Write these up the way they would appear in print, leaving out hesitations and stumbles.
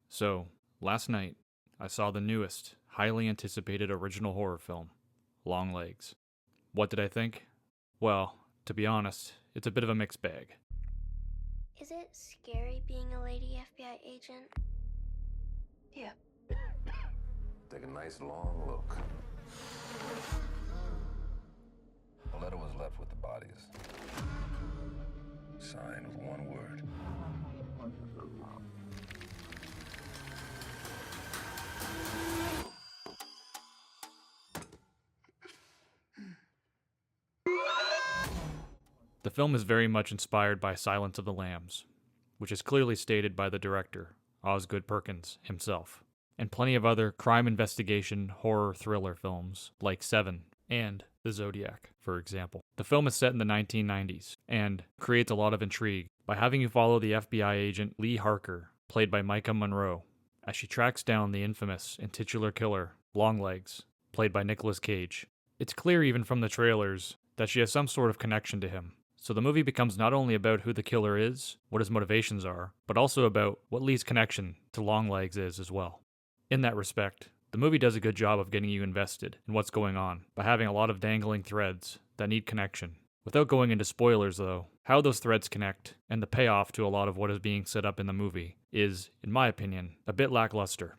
So, last night, I saw the newest, highly anticipated original horror film, Longlegs. What did I think? Well, to be honest, it's a bit of a mixed bag. Is it scary being a lady FBI agent? Yeah. Take a nice long look. A letter was left with the bodies. Signed with one word. The film is very much inspired by Silence of the Lambs, which is clearly stated by the director, Osgood Perkins, himself, and plenty of other crime investigation horror thriller films like Seven and The Zodiac, for example. The film is set in the 1990s and creates a lot of intrigue by having you follow the FBI agent Lee Harker, played by Micah Monroe, as she tracks down the infamous and titular killer, Longlegs, played by Nicolas Cage. It's clear even from the trailers that she has some sort of connection to him. So the movie becomes not only about who the killer is, what his motivations are, but also about what Lee's connection to Longlegs is as well. In that respect, the movie does a good job of getting you invested in what's going on by having a lot of dangling threads that need connection. Without going into spoilers though, how those threads connect and the payoff to a lot of what is being set up in the movie is, in my opinion, a bit lackluster.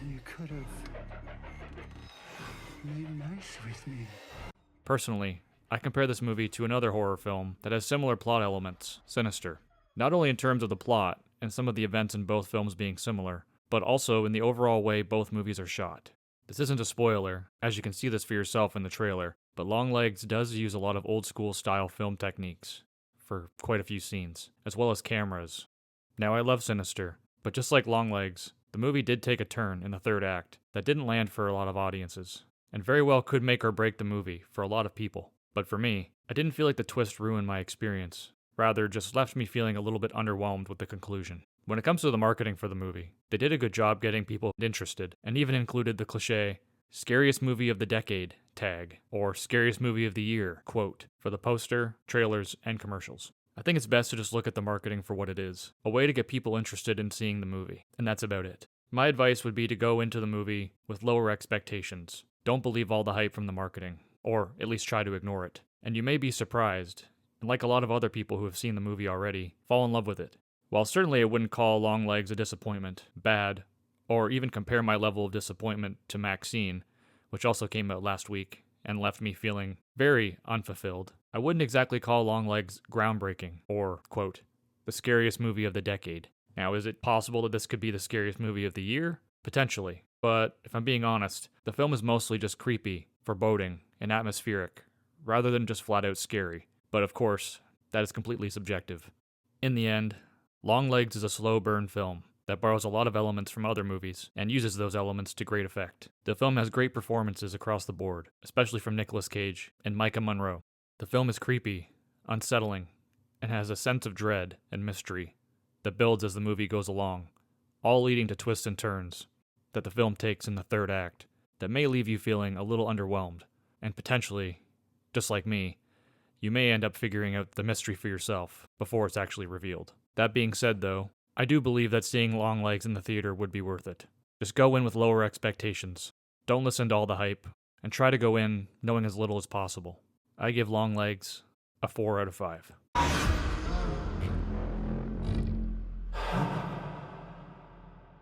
You could have made nice with me. Personally, I compare this movie to another horror film that has similar plot elements, Sinister. Not only in terms of the plot and some of the events in both films being similar, but also in the overall way both movies are shot. This isn't a spoiler, as you can see this for yourself in the trailer, but Longlegs does use a lot of old school style film techniques for quite a few scenes, as well as cameras. Now I love Sinister, but just like Longlegs, the movie did take a turn in the third act that didn't land for a lot of audiences, and very well could make or break the movie for a lot of people. But for me, I didn't feel like the twist ruined my experience, rather just left me feeling a little bit underwhelmed with the conclusion. When it comes to the marketing for the movie, they did a good job getting people interested, and even included the cliche, scariest movie of the decade tag, or scariest movie of the year quote, for the poster, trailers, and commercials. I think it's best to just look at the marketing for what it is, a way to get people interested in seeing the movie, and that's about it. My advice would be to go into the movie with lower expectations. Don't believe all the hype from the marketing, or at least try to ignore it. And you may be surprised, and like a lot of other people who have seen the movie already, fall in love with it. While certainly I wouldn't call Longlegs a disappointment, bad, or even compare my level of disappointment to Maxine, which also came out last week and left me feeling very unfulfilled, I wouldn't exactly call Longlegs groundbreaking or, quote, the scariest movie of the decade. Now, is it possible that this could be the scariest movie of the year? Potentially. But if I'm being honest, the film is mostly just creepy, foreboding, and atmospheric, rather than just flat out scary. But of course, that is completely subjective. In the end, Longlegs is a slow burn film that borrows a lot of elements from other movies and uses those elements to great effect. The film has great performances across the board, especially from Nicolas Cage and Micah Monroe. The film is creepy, unsettling, and has a sense of dread and mystery that builds as the movie goes along, all leading to twists and turns that the film takes in the third act that may leave you feeling a little underwhelmed, and potentially, just like me, you may end up figuring out the mystery for yourself before it's actually revealed. That being said though, I do believe that seeing Longlegs in the theater would be worth it. Just go in with lower expectations, don't listen to all the hype, and try to go in knowing as little as possible. I give Longlegs a 4 out of 5.